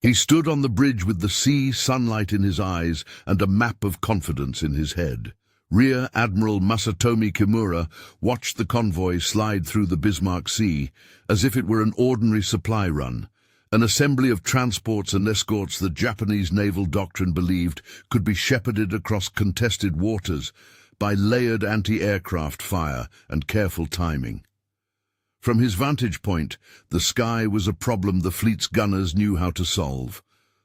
He stood on the bridge with the sea sunlight in his eyes and a map of confidence in his head. Rear Admiral Masatomi Kimura watched the convoy slide through the Bismarck Sea as if it were an ordinary supply run, an assembly of transports and escorts that Japanese naval doctrine believed could be shepherded across contested waters by layered anti-aircraft fire and careful timing. From his vantage point, the sky was a problem the fleet's gunners knew how to solve.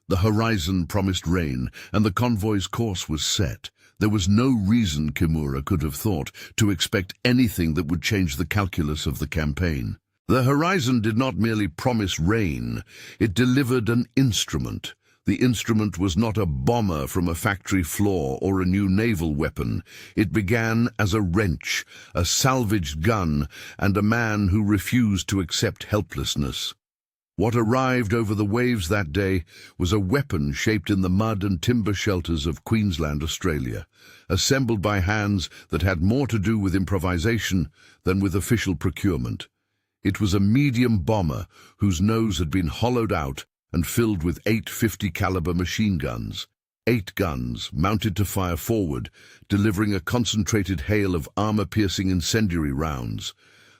The horizon promised rain, and the convoy's course was set. There was no reason, Kimura could have thought, to expect anything that would change the calculus of the campaign. The horizon did not merely promise rain, it delivered an instrument. The instrument was not a bomber from a factory floor or a new naval weapon. It began as a wrench, a salvaged gun, and a man who refused to accept helplessness. What arrived over the waves that day was a weapon shaped in the mud and timber shelters of Queensland, Australia, assembled by hands that had more to do with improvisation than with official procurement. It was a medium bomber whose nose had been hollowed out and filled with 8 50-caliber machine guns. 8 guns, mounted to fire forward, delivering a concentrated hail of armor-piercing incendiary rounds.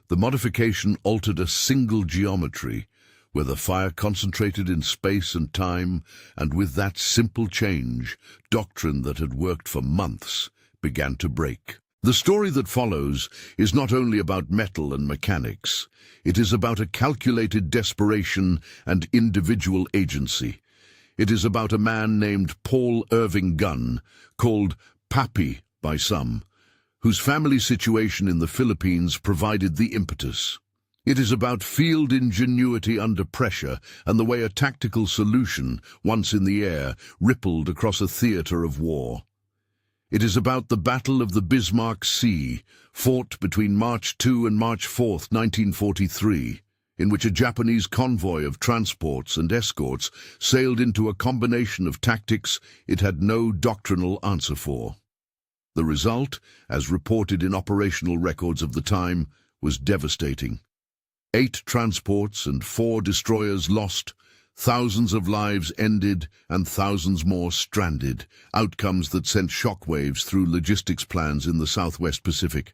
The modification altered a single geometry, where the fire concentrated in space and time, and with that simple change, doctrine that had worked for months began to break. The story that follows is not only about metal and mechanics. It is about a calculated desperation and individual agency. It is about a man named Paul Irving Gunn, called Papi by some, whose family situation in the Philippines provided the impetus. It is about field ingenuity under pressure and the way a tactical solution, once in the air, rippled across a theater of war. It is about the Battle of the Bismarck Sea, fought between March 2 and March 4, 1943, in which a Japanese convoy of transports and escorts sailed into a combination of tactics it had no doctrinal answer for. The result, as reported in operational records of the time, was devastating. 8 transports and 4 destroyers lost, thousands of lives ended and thousands more stranded, outcomes that sent shockwaves through logistics plans in the Southwest Pacific.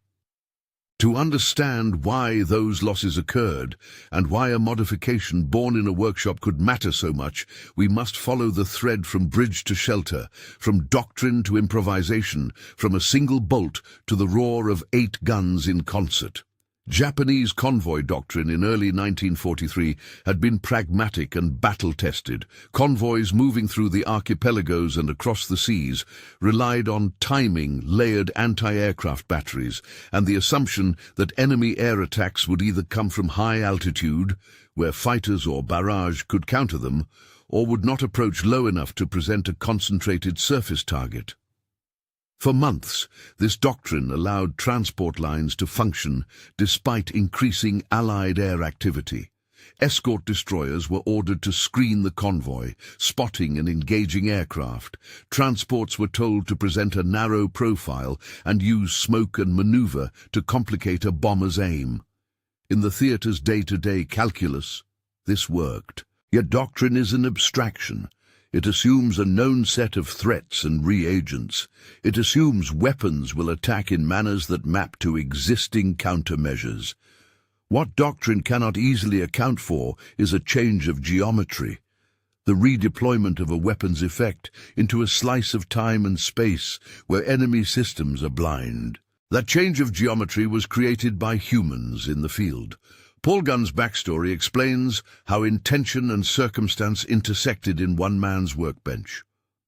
To understand why those losses occurred and why a modification born in a workshop could matter so much, we must follow the thread from bridge to shelter, from doctrine to improvisation, from a single bolt to the roar of 8 guns in concert. Japanese convoy doctrine in early 1943 had been pragmatic and battle-tested. Convoys moving through the archipelagos and across the seas relied on timing, layered anti-aircraft batteries, and the assumption that enemy air attacks would either come from high altitude, where fighters or barrage could counter them, or would not approach low enough to present a concentrated surface target. For months, this doctrine allowed transport lines to function despite increasing Allied air activity. Escort destroyers were ordered to screen the convoy, spotting and engaging aircraft. Transports were told to present a narrow profile and use smoke and maneuver to complicate a bomber's aim. In the theater's day-to-day calculus, this worked. Yet doctrine is an abstraction. It assumes a known set of threats and reagents. It assumes weapons will attack in manners that map to existing countermeasures. What doctrine cannot easily account for is a change of geometry, the redeployment of a weapon's effect into a slice of time and space where enemy systems are blind. That change of geometry was created by humans in the field. Paul Gunn's backstory explains how intention and circumstance intersected in one man's workbench.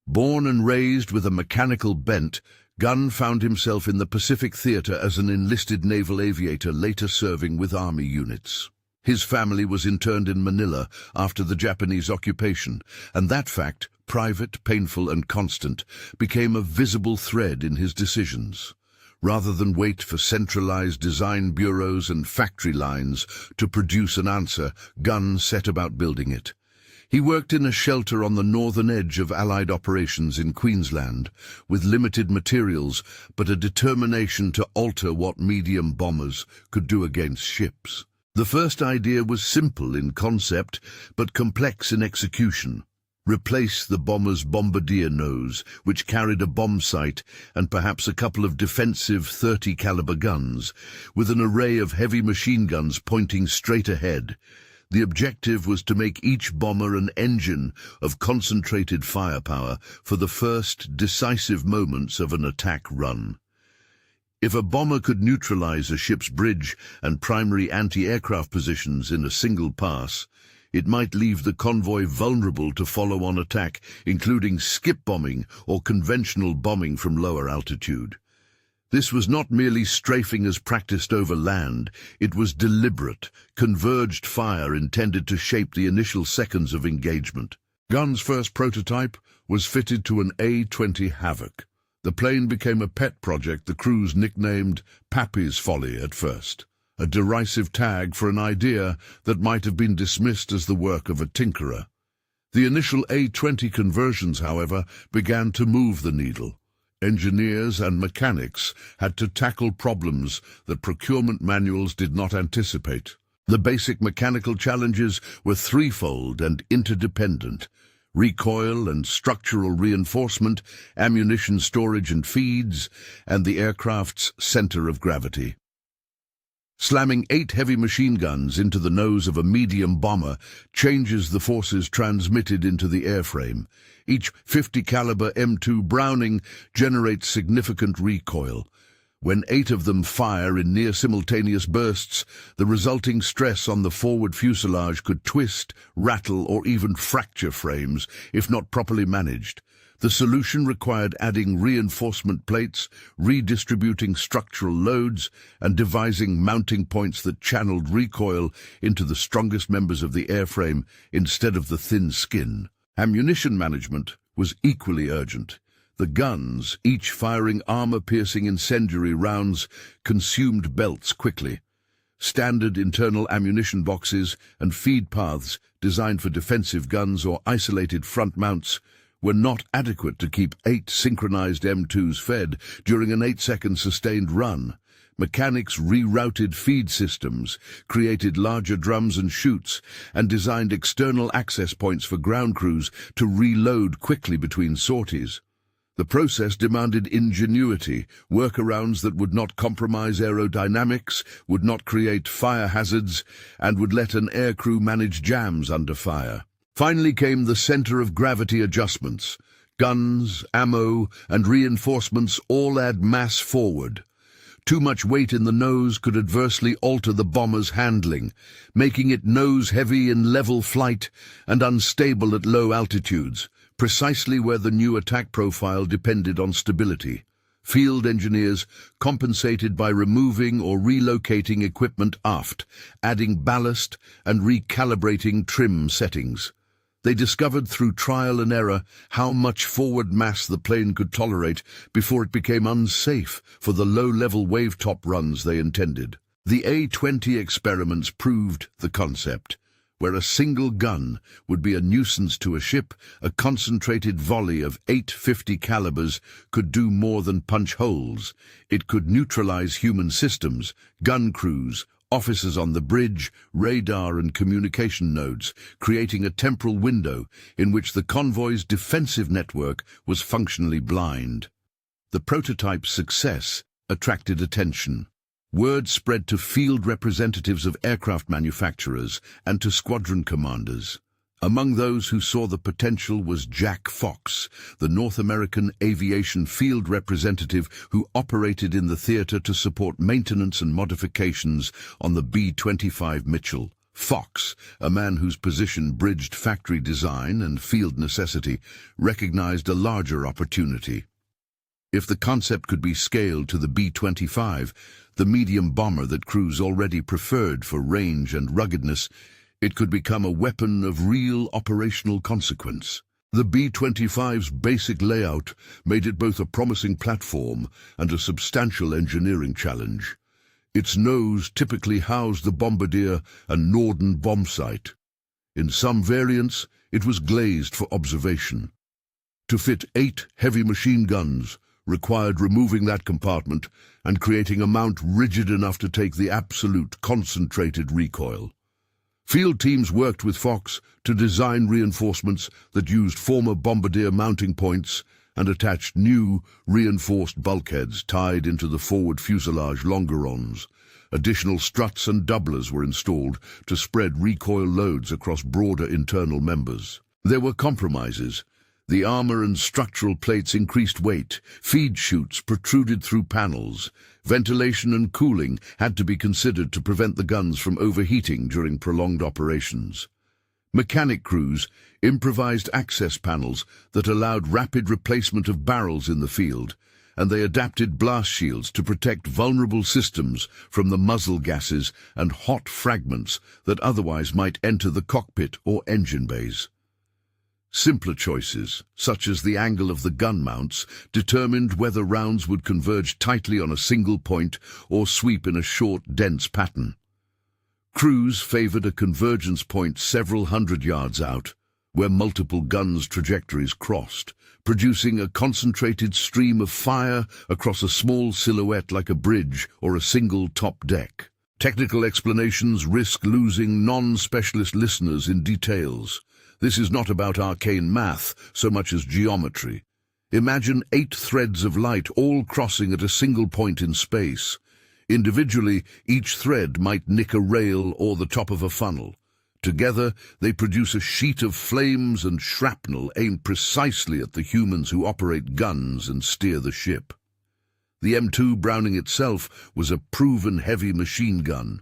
Born and raised with a mechanical bent, Gunn found himself in the Pacific Theater as an enlisted naval aviator, later serving with army units. His family was interned in Manila after the Japanese occupation, and that fact, private, painful, and constant, became a visible thread in his decisions. Rather than wait for centralized design bureaus and factory lines to produce an answer, Gunn set about building it. He worked in a shelter on the northern edge of Allied operations in Queensland, with limited materials but a determination to alter what medium bombers could do against ships. The first idea was simple in concept but complex in execution. Replace the bomber's bombardier nose, which carried a bomb sight and perhaps a couple of defensive 30 caliber guns, with an array of heavy machine guns pointing straight ahead. The objective was to make each bomber an engine of concentrated firepower for the first decisive moments of an attack run. If a bomber could neutralize a ship's bridge and primary anti-aircraft positions in a single pass, it might leave the convoy vulnerable to follow-on attack, including skip bombing or conventional bombing from lower altitude. This was not merely strafing as practiced over land, it was deliberate, converged fire intended to shape the initial seconds of engagement. Gun's first prototype was fitted to an A-20 Havoc. The plane became a pet project the crews nicknamed Pappy's Folly at first, a derisive tag for an idea that might have been dismissed as the work of a tinkerer. The initial A-20 conversions, however, began to move the needle. Engineers and mechanics had to tackle problems that procurement manuals did not anticipate. The basic mechanical challenges were threefold and interdependent: recoil and structural reinforcement, ammunition storage and feeds, and the aircraft's center of gravity. Slamming 8 heavy machine guns into the nose of a medium bomber changes the forces transmitted into the airframe. Each 50 caliber M2 Browning generates significant recoil. When 8 of them fire in near-simultaneous bursts, the resulting stress on the forward fuselage could twist, rattle, or even fracture frames, if not properly managed. The solution required adding reinforcement plates, redistributing structural loads, and devising mounting points that channeled recoil into the strongest members of the airframe instead of the thin skin. Ammunition management was equally urgent. The guns, each firing armor-piercing incendiary rounds, consumed belts quickly. Standard internal ammunition boxes and feed paths designed for defensive guns or isolated front mounts were not adequate to keep 8 synchronized M2s fed during an 8-second sustained run. Mechanics rerouted feed systems, created larger drums and chutes, and designed external access points for ground crews to reload quickly between sorties. The process demanded ingenuity, workarounds that would not compromise aerodynamics, would not create fire hazards, and would let an aircrew manage jams under fire. Finally came the center of gravity adjustments. Guns, ammo, and reinforcements all add mass forward. Too much weight in the nose could adversely alter the bomber's handling, making it nose-heavy in level flight and unstable at low altitudes, precisely where the new attack profile depended on stability. Field engineers compensated by removing or relocating equipment aft, adding ballast, and recalibrating trim settings. They discovered through trial and error how much forward mass the plane could tolerate before it became unsafe for the low-level wave-top runs they intended. The A-20 experiments proved the concept. Where a single gun would be a nuisance to a ship, a concentrated volley of 850 calibers could do more than punch holes. It could neutralize human systems, gun crews, officers on the bridge, radar and communication nodes, creating a temporal window in which the convoy's defensive network was functionally blind. The prototype's success attracted attention. Word spread to field representatives of aircraft manufacturers and to squadron commanders. Among those who saw the potential was Jack Fox, the North American aviation field representative who operated in the theater to support maintenance and modifications on the B-25 Mitchell. Fox, a man whose position bridged factory design and field necessity, recognized a larger opportunity. If the concept could be scaled to the B-25, the medium bomber that crews already preferred for range and ruggedness, it could become a weapon of real operational consequence. The B-25's basic layout made it both a promising platform and a substantial engineering challenge. Its nose typically housed the bombardier and Norden bomb sight. In some variants, it was glazed for observation. To fit 8 heavy machine guns required removing that compartment and creating a mount rigid enough to take the absolute concentrated recoil. Field teams worked with Fox to design reinforcements that used former bombardier mounting points and attached new, reinforced bulkheads tied into the forward fuselage longerons. Additional struts and doublers were installed to spread recoil loads across broader internal members. There were compromises. The armor and structural plates increased weight, feed chutes protruded through panels, ventilation and cooling had to be considered to prevent the guns from overheating during prolonged operations. Mechanic crews improvised access panels that allowed rapid replacement of barrels in the field, and they adapted blast shields to protect vulnerable systems from the muzzle gases and hot fragments that otherwise might enter the cockpit or engine bays. Simpler choices, such as the angle of the gun mounts, determined whether rounds would converge tightly on a single point or sweep in a short, dense pattern. Crews favored a convergence point several hundred yards out, where multiple guns' trajectories crossed, producing a concentrated stream of fire across a small silhouette like a bridge or a single top deck. Technical explanations risk losing non-specialist listeners in details. This is not about arcane math so much as geometry. Imagine 8 threads of light all crossing at a single point in space. Individually, each thread might nick a rail or the top of a funnel. Together, they produce a sheet of flames and shrapnel aimed precisely at the humans who operate guns and steer the ship. The M2 Browning itself was a proven heavy machine gun.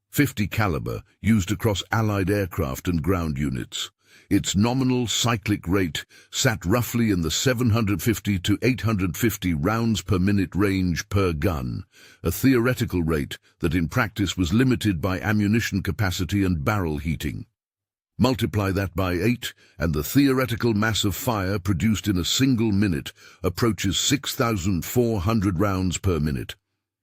50 caliber, used across Allied aircraft and ground units. Its nominal cyclic rate sat roughly in the 750 to 850 rounds per minute range per gun, a theoretical rate that in practice was limited by ammunition capacity and barrel heating. Multiply that by 8, and the theoretical mass of fire produced in a single minute approaches 6,400 rounds per minute.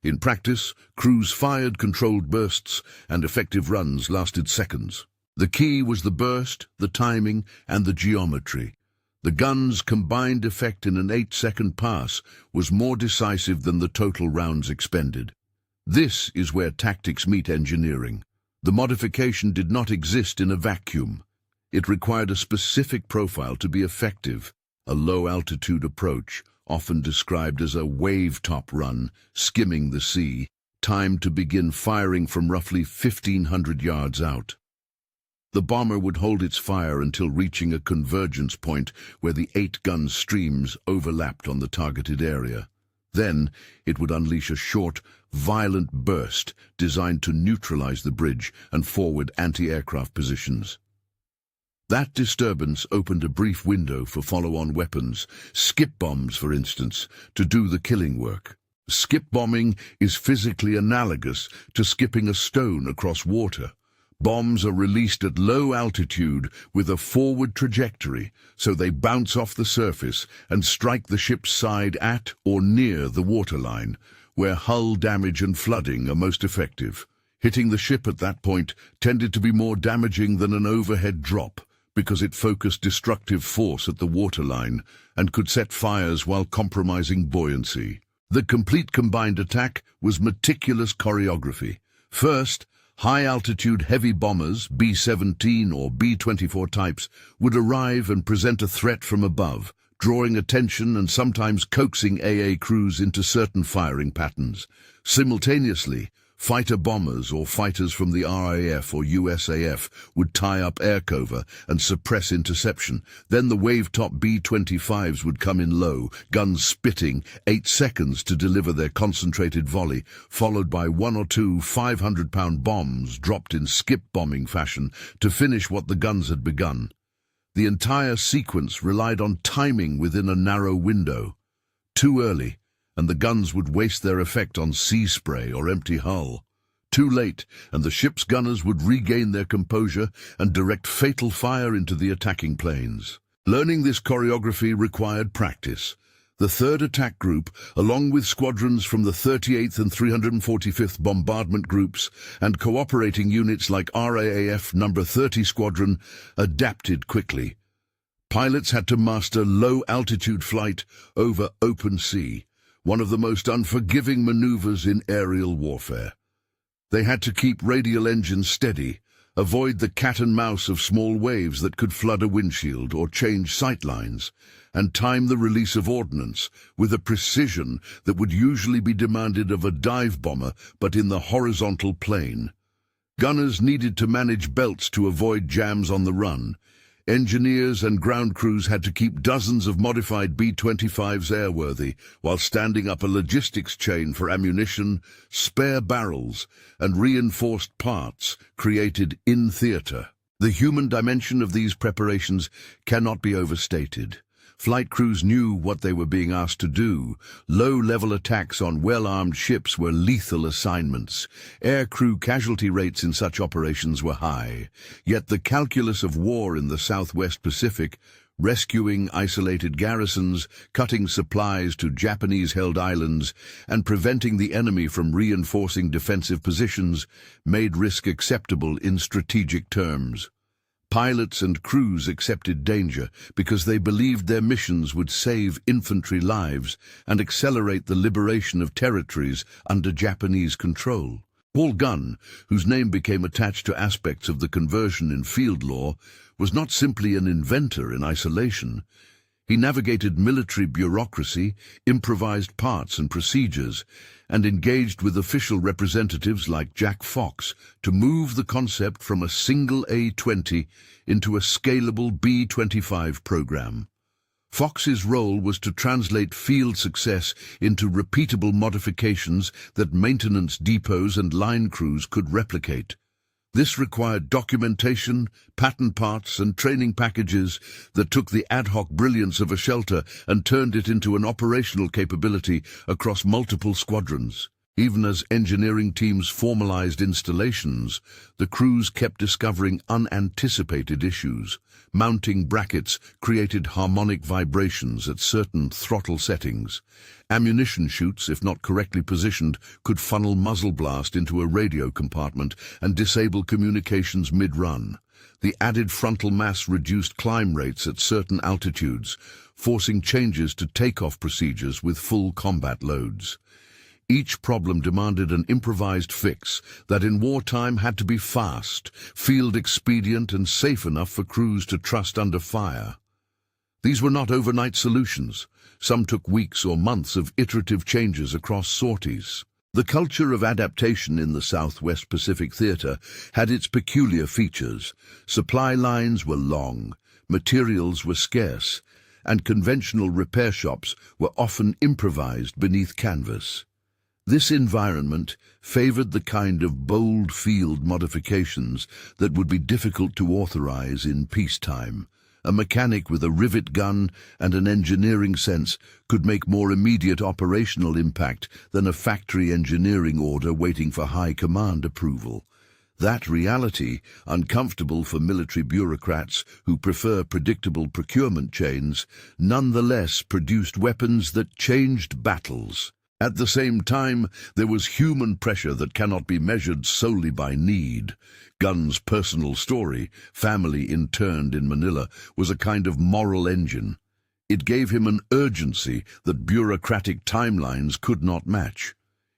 In practice, crews fired controlled bursts, and effective runs lasted seconds. The key was the burst, the timing, and the geometry. The gun's combined effect in an 8-second pass was more decisive than the total rounds expended. This is where tactics meet engineering. The modification did not exist in a vacuum. It required a specific profile to be effective, a low-altitude approach, often described as a wave-top run, skimming the sea, timed to begin firing from roughly 1,500 yards out. The bomber would hold its fire until reaching a convergence point where the 8-gun streams overlapped on the targeted area. Then it would unleash a short, violent burst designed to neutralize the bridge and forward anti-aircraft positions. That disturbance opened a brief window for follow-on weapons, skip bombs, for instance, to do the killing work. Skip bombing is physically analogous to skipping a stone across water. Bombs are released at low altitude with a forward trajectory, so they bounce off the surface and strike the ship's side at or near the waterline, where hull damage and flooding are most effective. Hitting the ship at that point tended to be more damaging than an overhead drop, because it focused destructive force at the waterline and could set fires while compromising buoyancy. The complete combined attack was meticulous choreography. First, high-altitude heavy bombers, B-17 or B-24 types, would arrive and present a threat from above, drawing attention and sometimes coaxing AA crews into certain firing patterns. Simultaneously, fighter bombers or fighters from the RAF or USAF would tie up air cover and suppress interception. Then the wave-top B-25's would come in low, guns spitting, 8 seconds to deliver their concentrated volley, followed by 1 or 2 500-pound bombs dropped in skip-bombing fashion to finish what the guns had begun. The entire sequence relied on timing within a narrow window. Too early, and the guns would waste their effect on sea spray or empty hull. Too late, and the ship's gunners would regain their composure and direct fatal fire into the attacking planes. Learning this choreography required practice. The 3rd Attack Group, along with squadrons from the 38th and 345th Bombardment Groups and cooperating units like RAAF No. 30 Squadron, adapted quickly. Pilots had to master low-altitude flight over open sea, one of the most unforgiving maneuvers in aerial warfare. They had to keep radial engines steady, avoid the cat and mouse of small waves that could flood a windshield or change sightlines, and time the release of ordnance with a precision that would usually be demanded of a dive bomber but in the horizontal plane. Gunners needed to manage belts to avoid jams on the run. Engineers and ground crews had to keep dozens of modified B-25's airworthy while standing up a logistics chain for ammunition, spare barrels, and reinforced parts created in theater. The human dimension of these preparations cannot be overstated. Flight crews knew what they were being asked to do. Low-level attacks on well-armed ships were lethal assignments. Air crew casualty rates in such operations were high. Yet the calculus of war in the Southwest Pacific, rescuing isolated garrisons, cutting supplies to Japanese-held islands, and preventing the enemy from reinforcing defensive positions, made risk acceptable in strategic terms. Pilots and crews accepted danger because they believed their missions would save infantry lives and accelerate the liberation of territories under Japanese control. Paul Gunn, whose name became attached to aspects of the conversion in field lore, was not simply an inventor in isolation. He navigated military bureaucracy, improvised parts and procedures, and engaged with official representatives like Jack Fox to move the concept from a single A-20 into a scalable B-25 program. Fox's role was to translate field success into repeatable modifications that maintenance depots and line crews could replicate. This required documentation, pattern parts, and training packages that took the ad hoc brilliance of a shelter and turned it into an operational capability across multiple squadrons. Even as engineering teams formalized installations, the crews kept discovering unanticipated issues. Mounting brackets created harmonic vibrations at certain throttle settings. Ammunition chutes, if not correctly positioned, could funnel muzzle blast into a radio compartment and disable communications mid-run. The added frontal mass reduced climb rates at certain altitudes, forcing changes to takeoff procedures with full combat loads. Each problem demanded an improvised fix that in wartime had to be fast, field expedient, and safe enough for crews to trust under fire. These were not overnight solutions. Some took weeks or months of iterative changes across sorties. The culture of adaptation in the Southwest Pacific Theater had its peculiar features. Supply lines were long, materials were scarce, and conventional repair shops were often improvised beneath canvas. This environment favored the kind of bold field modifications that would be difficult to authorize in peacetime. A mechanic with a rivet gun and an engineering sense could make more immediate operational impact than a factory engineering order waiting for high command approval. That reality, uncomfortable for military bureaucrats who prefer predictable procurement chains, nonetheless produced weapons that changed battles. At the same time, there was human pressure that cannot be measured solely by need. Gunn's personal story, family interned in Manila, was a kind of moral engine. It gave him an urgency that bureaucratic timelines could not match.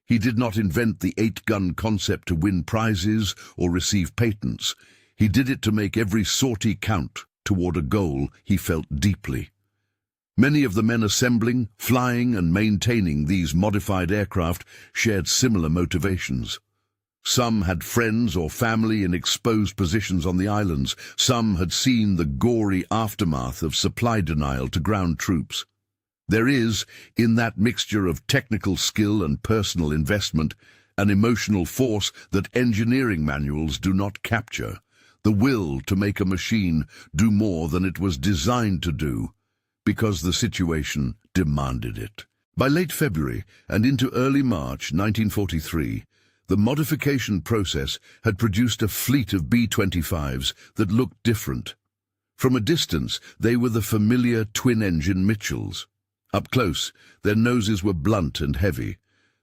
He did not invent the 8-gun concept to win prizes or receive patents. He did it to make every sortie count toward a goal he felt deeply. Many of the men assembling, flying, and maintaining these modified aircraft shared similar motivations. Some had friends or family in exposed positions on the islands. Some had seen the gory aftermath of supply denial to ground troops. There is, in that mixture of technical skill and personal investment, an emotional force that engineering manuals do not capture. The will to make a machine do more than it was designed to do, because the situation demanded it. By late February and into early March 1943, the modification process had produced a fleet of B-25's that looked different. From a distance, they were the familiar twin-engine Mitchells. Up close, their noses were blunt and heavy,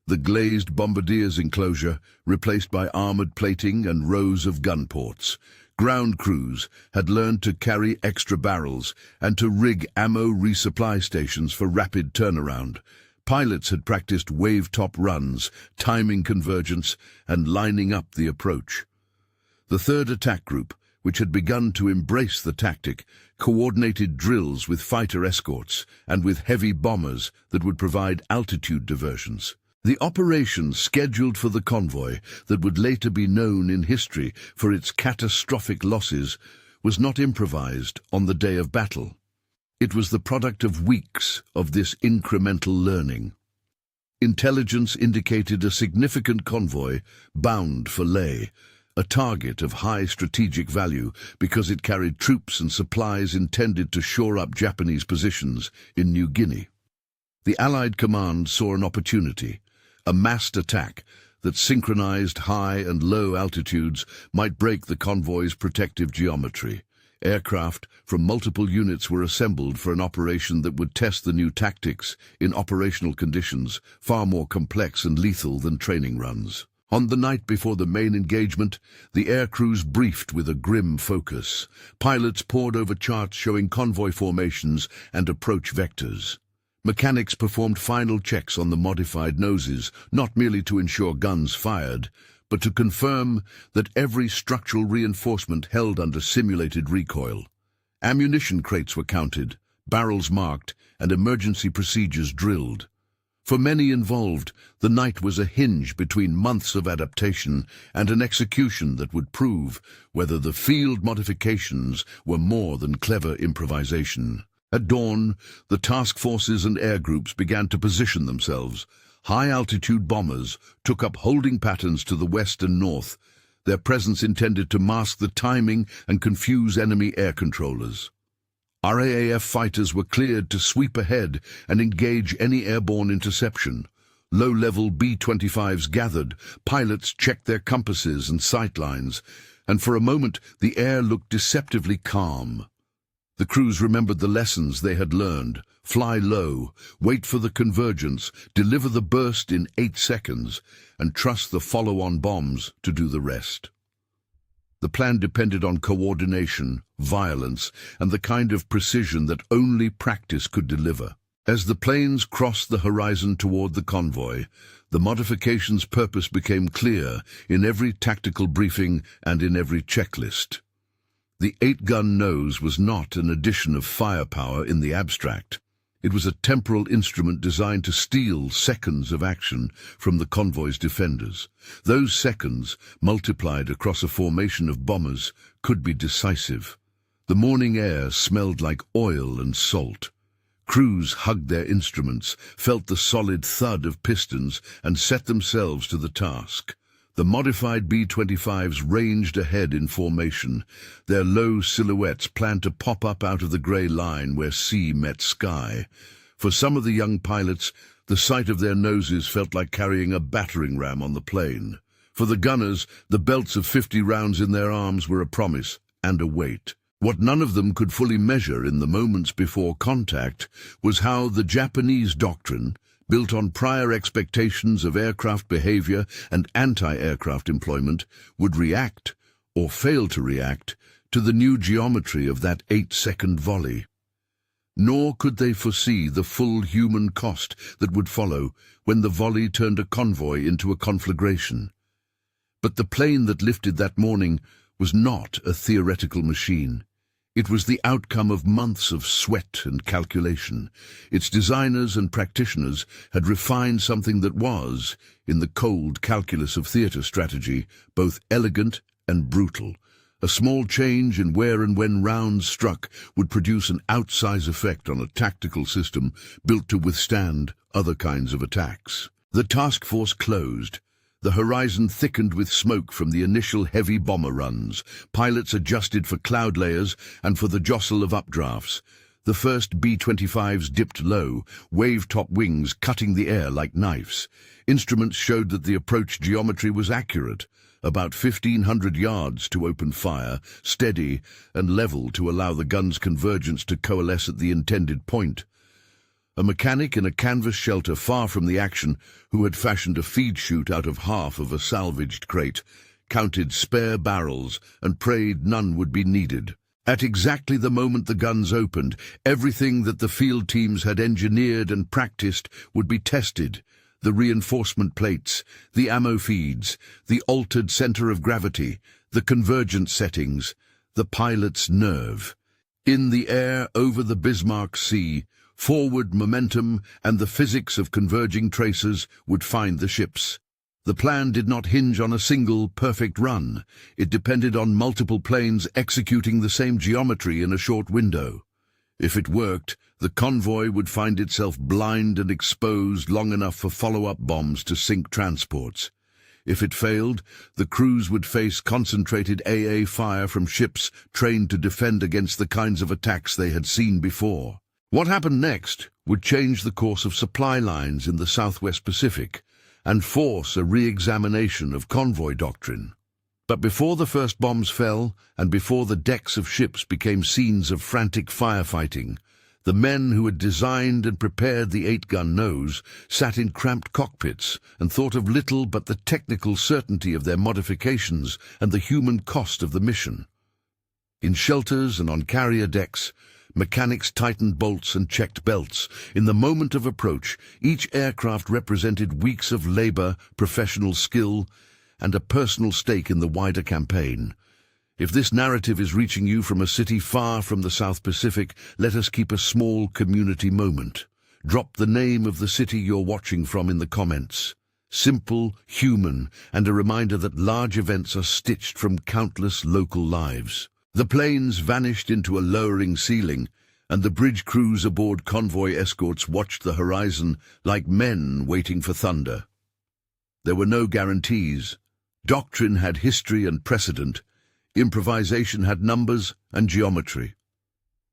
the glazed bombardier's enclosure replaced by armored plating and rows of gun ports. Ground crews had learned to carry extra barrels and to rig ammo resupply stations for rapid turnaround. Pilots had practiced wave-top runs, timing convergence, and lining up the approach. The third attack group, which had begun to embrace the tactic, coordinated drills with fighter escorts and with heavy bombers that would provide altitude diversions. The operation scheduled for the convoy that would later be known in history for its catastrophic losses was not improvised on the day of battle. It was the product of weeks of this incremental learning. Intelligence indicated a significant convoy bound for Leh, a target of high strategic value because it carried troops and supplies intended to shore up Japanese positions in New Guinea. The Allied command saw an opportunity. A massed attack that synchronized high and low altitudes might break the convoy's protective geometry. Aircraft from multiple units were assembled for an operation that would test the new tactics in operational conditions far more complex and lethal than training runs. On the night before the main engagement, the air crews briefed with a grim focus. Pilots pored over charts showing convoy formations and approach vectors. Mechanics performed final checks on the modified noses, not merely to ensure guns fired, but to confirm that every structural reinforcement held under simulated recoil. Ammunition crates were counted, barrels marked, and emergency procedures drilled. For many involved, the night was a hinge between months of adaptation and an execution that would prove whether the field modifications were more than clever improvisation. At dawn, the task forces and air groups began to position themselves. High-altitude bombers took up holding patterns to the west and north, their presence intended to mask the timing and confuse enemy air controllers. RAAF fighters were cleared to sweep ahead and engage any airborne interception. Low-level B-25’s gathered, pilots checked their compasses and sightlines, and for a moment the air looked deceptively calm. The crews remembered the lessons they had learned. Fly low, wait for the convergence, deliver the burst in 8 seconds, and trust the follow-on bombs to do the rest. The plan depended on coordination, violence, and the kind of precision that only practice could deliver. As the planes crossed the horizon toward the convoy, the modification's purpose became clear in every tactical briefing and in every checklist. The 8-gun nose was not an addition of firepower in the abstract. It was a temporal instrument designed to steal seconds of action from the convoy's defenders. Those seconds, multiplied across a formation of bombers, could be decisive. The morning air smelled like oil and salt. Crews hugged their instruments, felt the solid thud of pistons, and set themselves to the task. The modified B-25’s ranged ahead in formation, their low silhouettes planned to pop up out of the grey line where sea met sky. For some of the young pilots, the sight of their noses felt like carrying a battering ram on the plane. For the gunners, the belts of 50 rounds in their arms were a promise and a weight. What none of them could fully measure in the moments before contact was how the Japanese doctrine, built on prior expectations of aircraft behavior and anti-aircraft employment, would react, or fail to react, to the new geometry of that 8-second volley. Nor could they foresee the full human cost that would follow when the volley turned a convoy into a conflagration. But the plane that lifted that morning was not a theoretical machine. It was the outcome of months of sweat and calculation. Its designers and practitioners had refined something that was, in the cold calculus of theatre strategy, both elegant and brutal. A small change in where and when rounds struck would produce an outsize effect on a tactical system built to withstand other kinds of attacks. The task force closed. The horizon thickened with smoke from the initial heavy bomber runs. Pilots adjusted for cloud layers and for the jostle of updrafts. The first B-25’s dipped low, wave-top wings cutting the air like knives. Instruments showed that the approach geometry was accurate, about 1,500 yards to open fire, steady and level to allow the gun's convergence to coalesce at the intended point. A mechanic in a canvas shelter far from the action, who had fashioned a feed chute out of half of a salvaged crate, counted spare barrels and prayed none would be needed. At exactly the moment the guns opened, everything that the field teams had engineered and practiced would be tested. The reinforcement plates, the ammo feeds, the altered center of gravity, The convergent settings, the pilot's nerve. In the air over the Bismarck Sea, forward momentum and the physics of converging traces would find the ships. The plan did not hinge on a single perfect run. It depended on multiple planes executing the same geometry in a short window. If it worked, the convoy would find itself blind and exposed long enough for follow-up bombs to sink transports. If it failed, the crews would face concentrated AA fire from ships trained to defend against the kinds of attacks they had seen before. What happened next would change the course of supply lines in the Southwest Pacific and force a re-examination of convoy doctrine. But before the first bombs fell, and before the decks of ships became scenes of frantic firefighting, the men who had designed and prepared the 8-gun nose sat in cramped cockpits and thought of little but the technical certainty of their modifications and the human cost of the mission. In shelters and on carrier decks, mechanics tightened bolts and checked belts. In the moment of approach, each aircraft represented weeks of labor, professional skill, and a personal stake in the wider campaign. If this narrative is reaching you from a city far from the South Pacific, let us keep a small community moment. Drop the name of the city you're watching from in the comments. Simple, human, and a reminder that large events are stitched from countless local lives. The planes vanished into a lowering ceiling, and the bridge crews aboard convoy escorts watched the horizon like men waiting for thunder. There were no guarantees. Doctrine had history and precedent. Improvisation had numbers and geometry.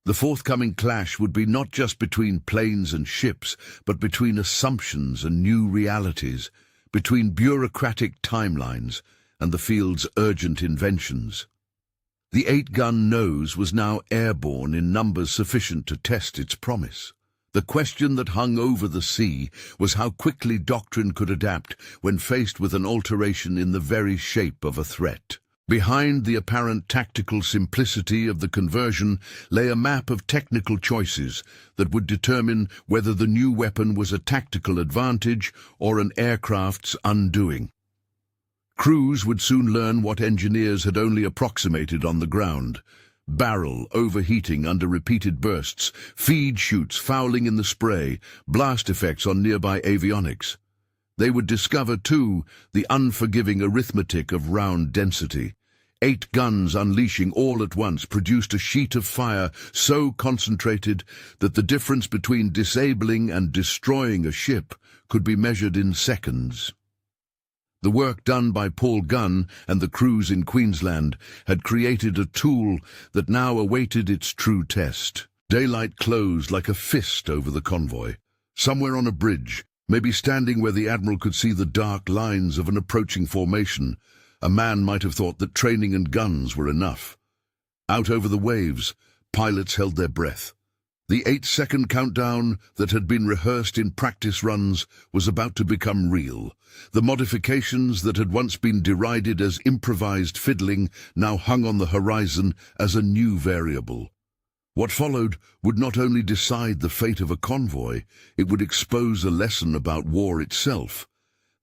The forthcoming clash would be not just between planes and ships, but between assumptions and new realities, between bureaucratic timelines and the field's urgent inventions. The 8-gun nose was now airborne in numbers sufficient to test its promise. The question that hung over the sea was how quickly doctrine could adapt when faced with an alteration in the very shape of a threat. Behind the apparent tactical simplicity of the conversion lay a map of technical choices that would determine whether the new weapon was a tactical advantage or an aircraft's undoing. Crews would soon learn what engineers had only approximated on the ground: barrel overheating under repeated bursts, feed chutes fouling in the spray, blast effects on nearby avionics. They would discover, too, the unforgiving arithmetic of round density. 8 guns unleashing all at once produced a sheet of fire so concentrated that the difference between disabling and destroying a ship could be measured in seconds. The work done by Paul Gunn and the crews in Queensland had created a tool that now awaited its true test. Daylight closed like a fist over the convoy. Somewhere on a bridge, maybe standing where the Admiral could see the dark lines of an approaching formation, a man might have thought that training and guns were enough. Out over the waves, pilots held their breath. The 8-second countdown that had been rehearsed in practice runs was about to become real. The modifications that had once been derided as improvised fiddling now hung on the horizon as a new variable. What followed would not only decide the fate of a convoy, it would expose a lesson about war itself,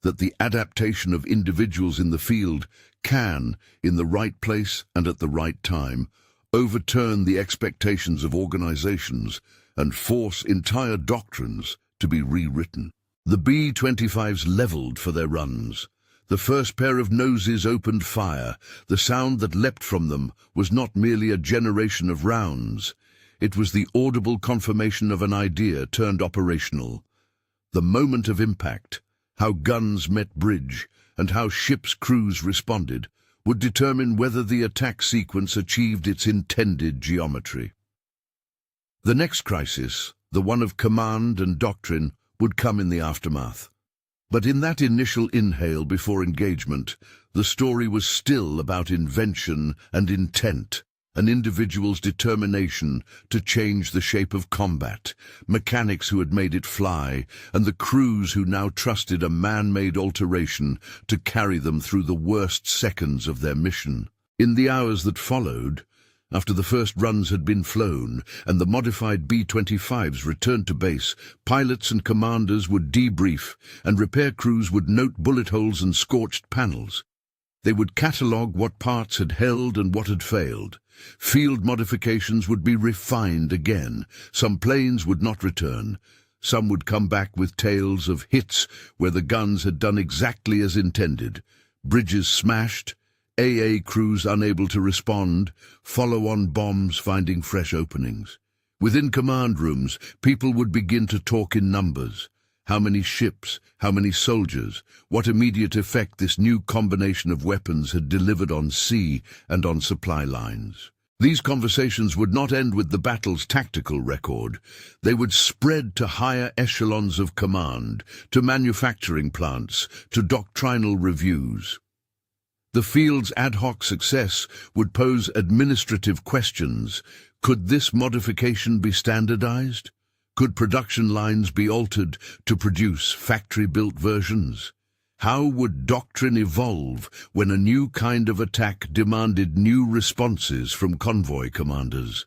that the adaptation of individuals in the field can, in the right place and at the right time, overturn the expectations of organizations and force entire doctrines to be rewritten. The B-25’s leveled for their runs. The first pair of noses opened fire. The sound that leapt from them was not merely a generation of rounds. It was the audible confirmation of an idea turned operational. The moment of impact, how guns met bridge, and how ships' crews responded, would determine whether the attack sequence achieved its intended geometry. The next crisis, the one of command and doctrine, would come in the aftermath. But in that initial inhale before engagement, the story was still about invention and intent, an individual's determination to change the shape of combat, mechanics who had made it fly, and the crews who now trusted a man-made alteration to carry them through the worst seconds of their mission. In the hours that followed, after the first runs had been flown and the modified B-25’s returned to base, pilots and commanders would debrief and repair crews would note bullet holes and scorched panels. They would catalogue what parts had held and what had failed. Field modifications would be refined again. Some planes would not return. Some would come back with tales of hits where the guns had done exactly as intended. Bridges smashed, AA crews unable to respond, follow-on bombs finding fresh openings. Within command rooms, people would begin to talk in numbers. How many ships, how many soldiers, what immediate effect this new combination of weapons had delivered on sea and on supply lines. These conversations would not end with the battle's tactical record. They would spread to higher echelons of command, to manufacturing plants, to doctrinal reviews. The field's ad hoc success would pose administrative questions. Could this modification be standardized? Could production lines be altered to produce factory-built versions? How would doctrine evolve when a new kind of attack demanded new responses from convoy commanders?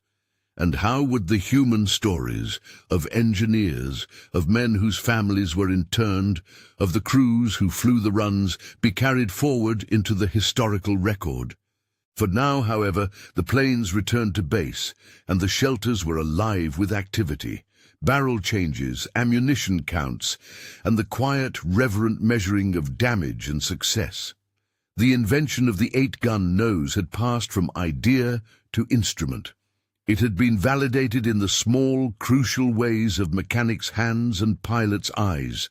And how would the human stories of engineers, of men whose families were interned, of the crews who flew the runs, be carried forward into the historical record? For now, however, the planes returned to base, and the shelters were alive with activity. Barrel changes, ammunition counts, and the quiet, reverent measuring of damage and success. The invention of the 8-gun nose had passed from idea to instrument. It had been validated in the small, crucial ways of mechanics' hands and pilots' eyes.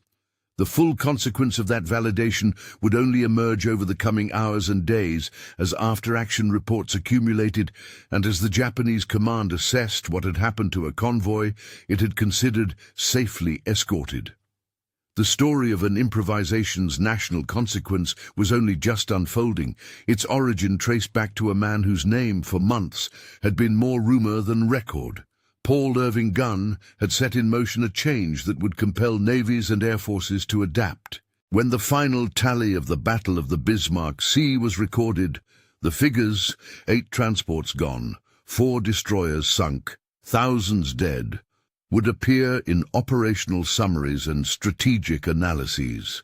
The full consequence of that validation would only emerge over the coming hours and days as after-action reports accumulated and as the Japanese command assessed what had happened to a convoy it had considered safely escorted. The story of an improvisation's national consequence was only just unfolding, its origin traced back to a man whose name, for months, had been more rumor than record. Paul Irving Gunn had set in motion a change that would compel navies and air forces to adapt. When the final tally of the Battle of the Bismarck Sea was recorded, the figures, 8 transports gone, 4 destroyers sunk, thousands dead, would appear in operational summaries and strategic analyses.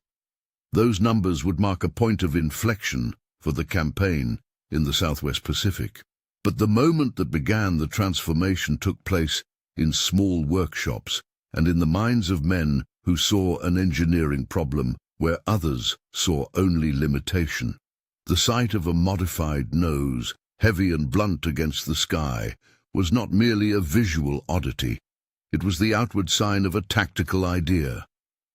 Those numbers would mark a point of inflection for the campaign in the Southwest Pacific. But the moment that began the transformation took place in small workshops and in the minds of men who saw an engineering problem where others saw only limitation. The sight of a modified nose, heavy and blunt against the sky, was not merely a visual oddity. It was the outward sign of a tactical idea,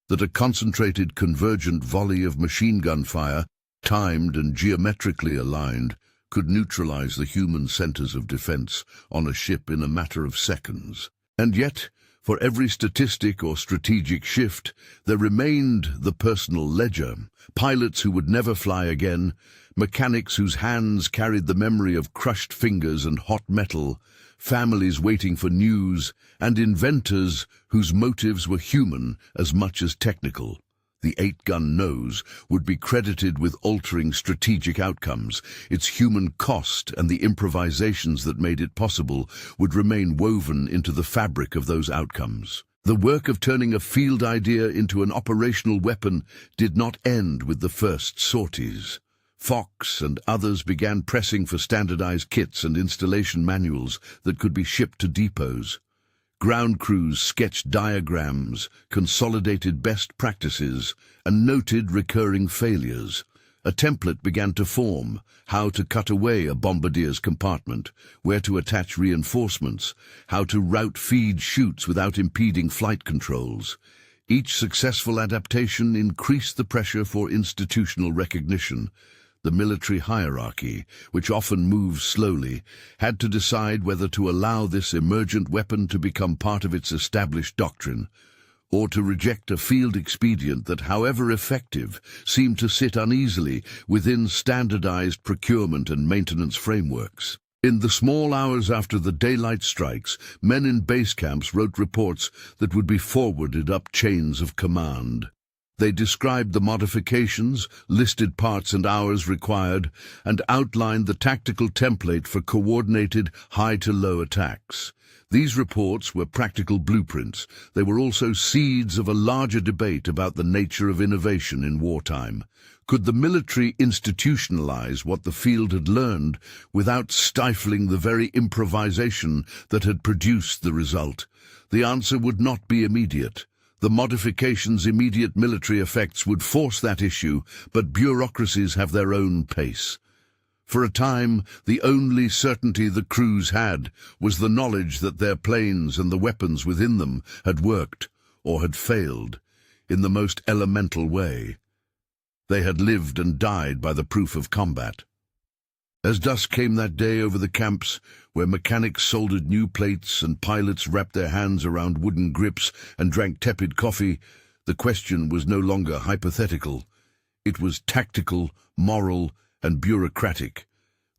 that a concentrated, convergent volley of machine gun fire, timed and geometrically aligned, could neutralize the human centers of defense on a ship in a matter of seconds. And yet, for every statistic or strategic shift, there remained the personal ledger, pilots who would never fly again, mechanics whose hands carried the memory of crushed fingers and hot metal, families waiting for news, and inventors whose motives were human as much as technical. The 8-gun nose would be credited with altering strategic outcomes. Its human cost and the improvisations that made it possible would remain woven into the fabric of those outcomes. The work of turning a field idea into an operational weapon did not end with the first sorties. Fox and others began pressing for standardized kits and installation manuals that could be shipped to depots. Ground crews sketched diagrams, consolidated best practices, and noted recurring failures. A template began to form: how to cut away a bombardier's compartment, where to attach reinforcements, how to route feed chutes without impeding flight controls. Each successful adaptation increased the pressure for institutional recognition. The military hierarchy, which often moves slowly, had to decide whether to allow this emergent weapon to become part of its established doctrine, or to reject a field expedient that, however effective, seemed to sit uneasily within standardized procurement and maintenance frameworks. In the small hours after the daylight strikes, men in base camps wrote reports that would be forwarded up chains of command. They described the modifications, listed parts and hours required, and outlined the tactical template for coordinated high-to-low attacks. These reports were practical blueprints. They were also seeds of a larger debate about the nature of innovation in wartime. Could the military institutionalize what the field had learned without stifling the very improvisation that had produced the result? The answer would not be immediate. The modifications' immediate military effects would force that issue, but bureaucracies have their own pace. For a time, the only certainty the crews had was the knowledge that their planes and the weapons within them had worked, or had failed, in the most elemental way. They had lived and died by the proof of combat. As dusk came that day over the camps, where mechanics soldered new plates and pilots wrapped their hands around wooden grips and drank tepid coffee, the question was no longer hypothetical. It was tactical, moral, and bureaucratic.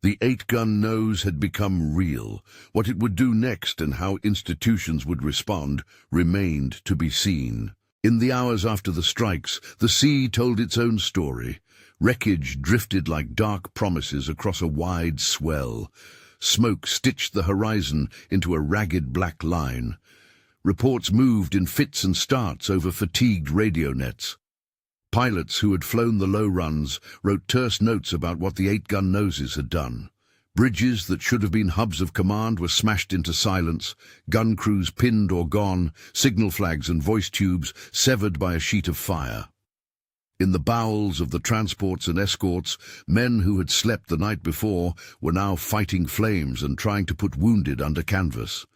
The 8-gun nose had become real. What it would do next and how institutions would respond remained to be seen. In the hours after the strikes, the sea told its own story. Wreckage drifted like dark promises across a wide swell. Smoke stitched the horizon into a ragged black line. Reports moved in fits and starts over fatigued radio nets. Pilots who had flown the low runs wrote terse notes about what the 8-gun noses had done. Bridges that should have been hubs of command were smashed into silence, gun crews pinned or gone, signal flags and voice tubes severed by a sheet of fire. In the bowels of the transports and escorts, men who had slept the night before were now fighting flames and trying to put wounded under canvas.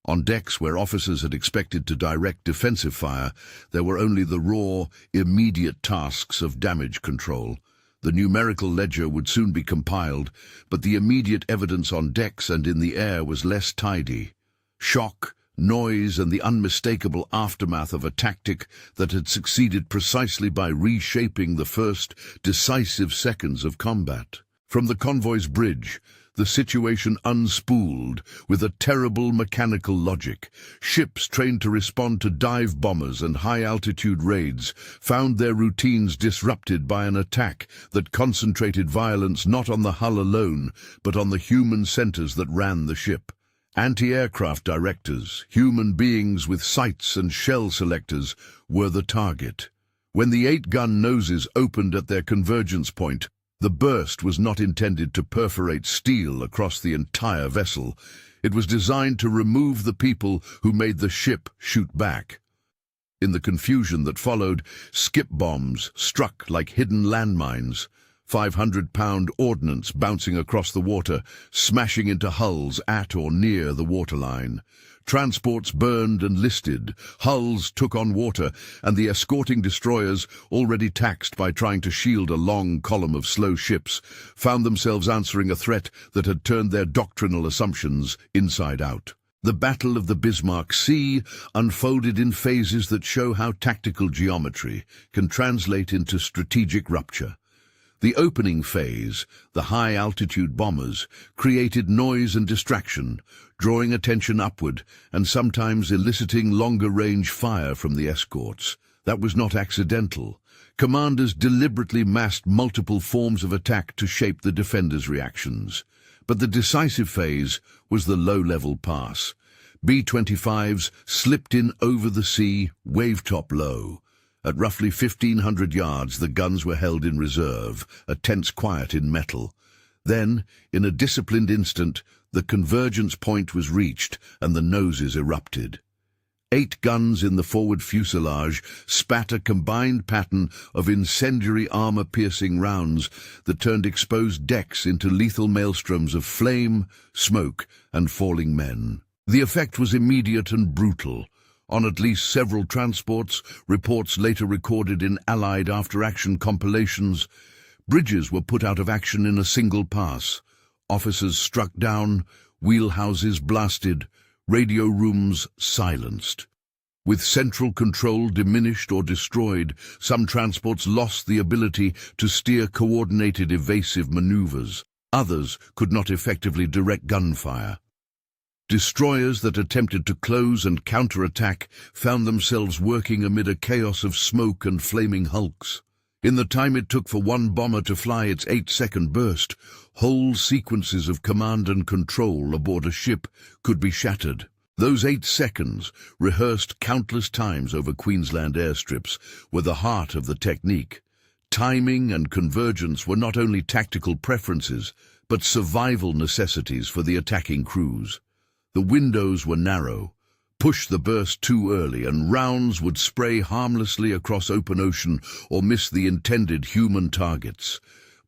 On decks where officers had expected to direct defensive fire, there were only the raw, immediate tasks of damage control. The numerical ledger would soon be compiled, but the immediate evidence on decks and in the air was less tidy. Shock, noise, and the unmistakable aftermath of a tactic that had succeeded precisely by reshaping the first decisive seconds of combat. From the convoy's bridge, the situation unspooled with a terrible mechanical logic. Ships trained to respond to dive bombers and high-altitude raids found their routines disrupted by an attack that concentrated violence not on the hull alone, but on the human centers that ran the ship. Anti-aircraft directors, human beings with sights and shell selectors, were the target. When the 8-gun noses opened at their convergence point, the burst was not intended to perforate steel across the entire vessel. It was designed to remove the people who made the ship shoot back. In the confusion that followed, skip bombs struck like hidden landmines, 500-pound ordnance bouncing across the water, smashing into hulls at or near the waterline. Transports burned and listed, hulls took on water, and the escorting destroyers, already taxed by trying to shield a long column of slow ships, found themselves answering a threat that had turned their doctrinal assumptions inside out. The Battle of the Bismarck Sea unfolded in phases that show how tactical geometry can translate into strategic rupture. The opening phase, the high-altitude bombers, created noise and distraction, drawing attention upward and sometimes eliciting longer-range fire from the escorts. That was not accidental. Commanders deliberately massed multiple forms of attack to shape the defenders' reactions. But the decisive phase was the low-level pass. B-25's slipped in over the sea, wave-top low. At roughly 1,500 yards, the guns were held in reserve, a tense quiet in metal. Then, in a disciplined instant, the convergence point was reached and the noses erupted. 8 guns in the forward fuselage spat a combined pattern of incendiary armor-piercing rounds that turned exposed decks into lethal maelstroms of flame, smoke, and falling men. The effect was immediate and brutal. On at least several transports, reports later recorded in Allied after-action compilations, bridges were put out of action in a single pass. Officers struck down, wheelhouses blasted, radio rooms silenced. With central control diminished or destroyed, some transports lost the ability to steer coordinated evasive maneuvers. Others could not effectively direct gunfire. Destroyers that attempted to close and counterattack found themselves working amid a chaos of smoke and flaming hulks. In the time it took for one bomber to fly its 8-second burst, whole sequences of command and control aboard a ship could be shattered. Those 8 seconds, rehearsed countless times over Queensland airstrips, were the heart of the technique. Timing and convergence were not only tactical preferences, but survival necessities for the attacking crews. The windows were narrow. Push the burst too early and rounds would spray harmlessly across open ocean or miss the intended human targets.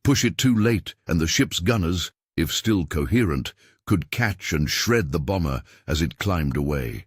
Push it too late and the ship's gunners, if still coherent, could catch and shred the bomber as it climbed away.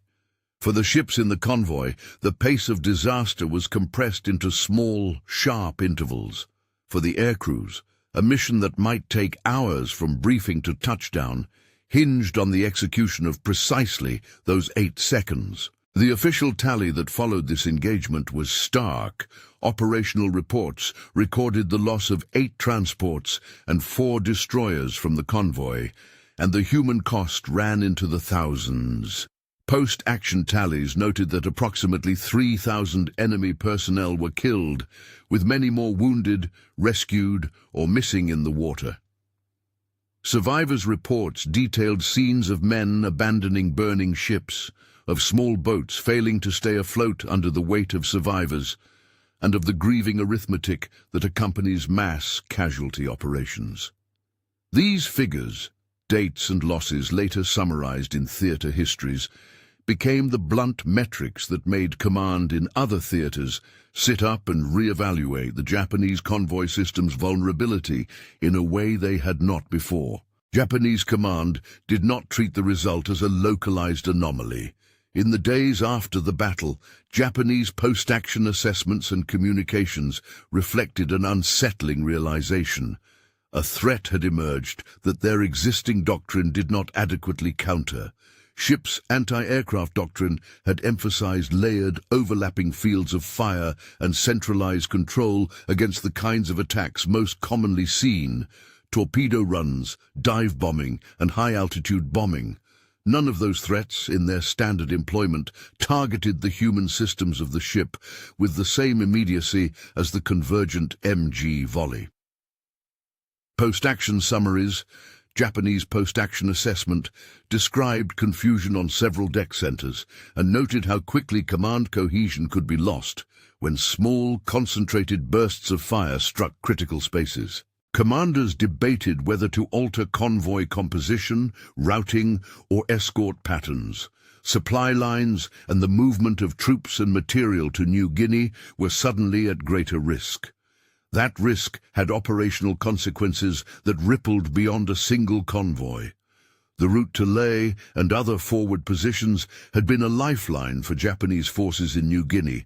For the ships in the convoy, the pace of disaster was compressed into small, sharp intervals. For the aircrews, a mission that might take hours from briefing to touchdown hinged on the execution of precisely those 8 seconds. The official tally that followed this engagement was stark. Operational reports recorded the loss of 8 transports and 4 destroyers from the convoy, and the human cost ran into the thousands. Post-action tallies noted that approximately 3,000 enemy personnel were killed, with many more wounded, rescued, or missing in the water. Survivors' reports detailed scenes of men abandoning burning ships, of small boats failing to stay afloat under the weight of survivors, and of the grieving arithmetic that accompanies mass casualty operations. These figures, dates and losses later summarized in theater histories, became the blunt metrics that made command in other theaters sit up and re-evaluate the Japanese convoy system's vulnerability in a way they had not before. Japanese command did not treat the result as a localized anomaly. In the days after the battle, Japanese post-action assessments and communications reflected an unsettling realization. A threat had emerged that their existing doctrine did not adequately counter. Ship's anti-aircraft doctrine had emphasized layered, overlapping fields of fire and centralized control against the kinds of attacks most commonly seen: torpedo runs, dive bombing, and high-altitude bombing. None of those threats, in their standard employment, targeted the human systems of the ship with the same immediacy as the convergent MG volley. Post-action summaries, Japanese post-action assessment, described confusion on several deck centers and noted how quickly command cohesion could be lost when small, concentrated bursts of fire struck critical spaces. Commanders debated whether to alter convoy composition, routing, or escort patterns. Supply lines and the movement of troops and material to New Guinea were suddenly at greater risk. That risk had operational consequences that rippled beyond a single convoy. The route to Lae and other forward positions had been a lifeline for Japanese forces in New Guinea.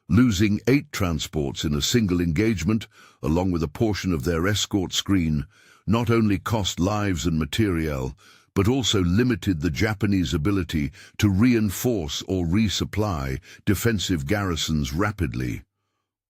Losing 8 transports in a single engagement, along with a portion of their escort screen, not only cost lives and materiel, but also limited the Japanese ability to reinforce or resupply defensive garrisons rapidly.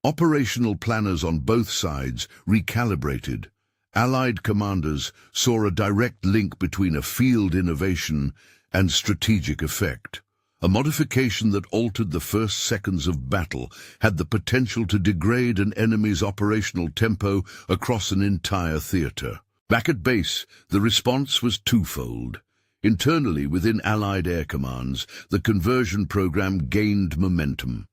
Operational planners on both sides recalibrated. Allied commanders saw a direct link between a field innovation and strategic effect. A modification that altered the first seconds of battle had the potential to degrade an enemy's operational tempo across an entire theater. Back at base, the response was twofold. Internally, within Allied air commands, the conversion program gained momentum.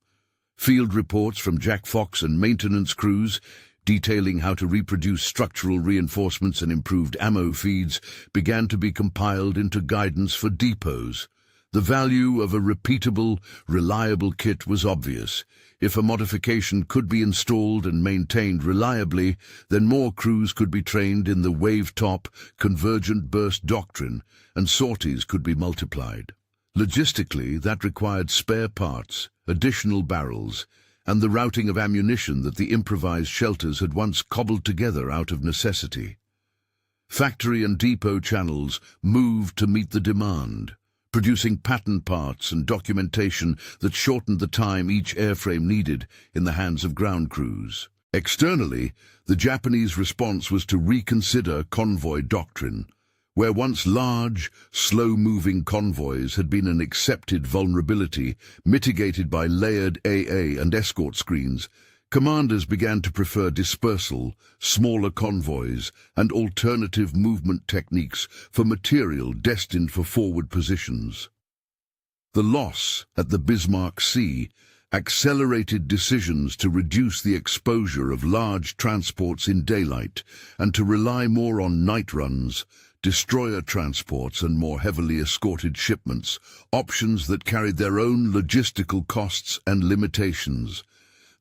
Field reports from Jack Fox and maintenance crews, detailing how to reproduce structural reinforcements and improved ammo feeds, began to be compiled into guidance for depots. The value of a repeatable, reliable kit was obvious. If a modification could be installed and maintained reliably, then more crews could be trained in the wave-top, convergent burst doctrine, and sorties could be multiplied. Logistically, that required spare parts, additional barrels, and the routing of ammunition that the improvised shelters had once cobbled together out of necessity. Factory and depot channels moved to meet the demand, producing pattern parts and documentation that shortened the time each airframe needed in the hands of ground crews. Externally, the Japanese response was to reconsider convoy doctrine. Where once large, slow-moving convoys had been an accepted vulnerability, mitigated by layered AA and escort screens, commanders began to prefer dispersal, smaller convoys, and alternative movement techniques for material destined for forward positions. The loss at the Bismarck Sea accelerated decisions to reduce the exposure of large transports in daylight and to rely more on night runs, destroyer transports and more heavily escorted shipments, options that carried their own logistical costs and limitations.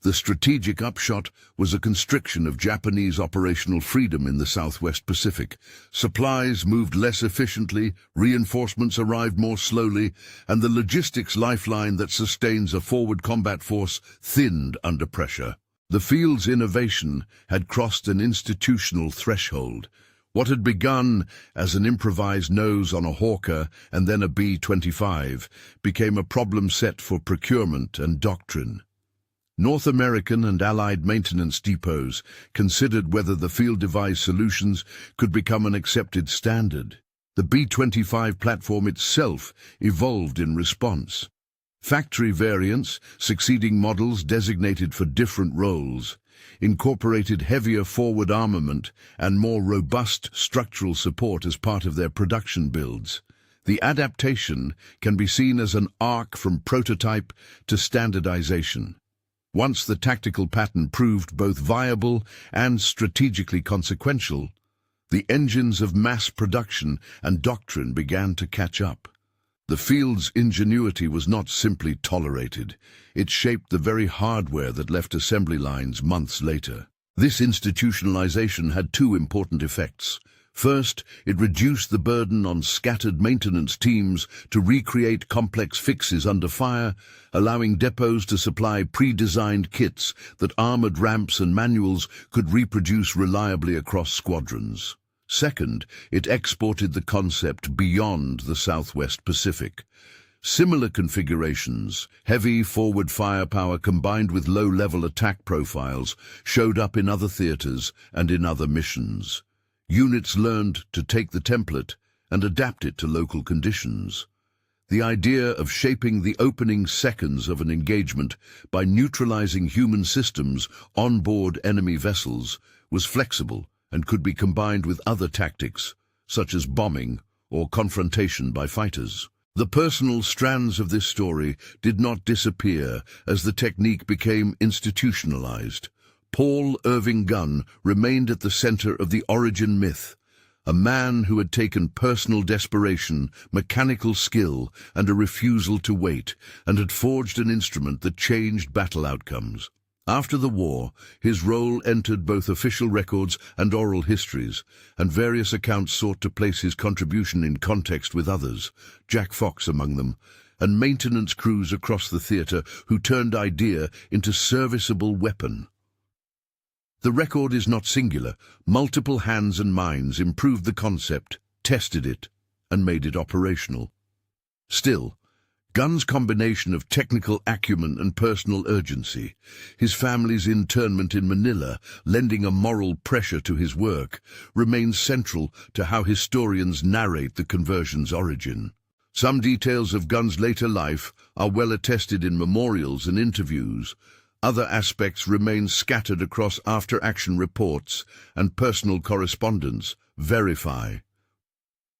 The strategic upshot was a constriction of Japanese operational freedom in the Southwest Pacific. Supplies moved less efficiently, reinforcements arrived more slowly, and the logistics lifeline that sustains a forward combat force thinned under pressure. The field's innovation had crossed an institutional threshold. What had begun as an improvised nose on a Hawker and then a B-25 became a problem set for procurement and doctrine. North American and Allied maintenance depots considered whether the field devised solutions could become an accepted standard. The B-25 platform itself evolved in response. Factory variants, succeeding models designated for different roles, incorporated heavier forward armament and more robust structural support as part of their production builds. The adaptation can be seen as an arc from prototype to standardization. Once the tactical pattern proved both viable and strategically consequential, the engines of mass production and doctrine began to catch up. The field's ingenuity was not simply tolerated, it shaped the very hardware that left assembly lines months later. This institutionalization had two important effects. First, it reduced the burden on scattered maintenance teams to recreate complex fixes under fire, allowing depots to supply pre-designed kits that armored ramps and manuals could reproduce reliably across squadrons. Second, it exported the concept beyond the Southwest Pacific. Similar configurations, heavy forward firepower combined with low-level attack profiles, showed up in other theaters and in other missions. Units learned to take the template and adapt it to local conditions. The idea of shaping the opening seconds of an engagement by neutralizing human systems on board enemy vessels was flexible and could be combined with other tactics, such as bombing or confrontation by fighters. The personal strands of this story did not disappear as the technique became institutionalized. Paul Irving Gunn remained at the center of the origin myth, a man who had taken personal desperation, mechanical skill, and a refusal to wait, and had forged an instrument that changed battle outcomes. After the war, his role entered both official records and oral histories, and various accounts sought to place his contribution in context with others, Jack Fox among them, and maintenance crews across the theater who turned idea into serviceable weapon. The record is not singular. Multiple hands and minds improved the concept, tested it, and made it operational. Still, Gunn's combination of technical acumen and personal urgency, his family's internment in Manila lending a moral pressure to his work, remains central to how historians narrate the conversion's origin. Some details of Gunn's later life are well attested in memorials and interviews. Other aspects remain scattered across after-action reports and personal correspondence. Verify.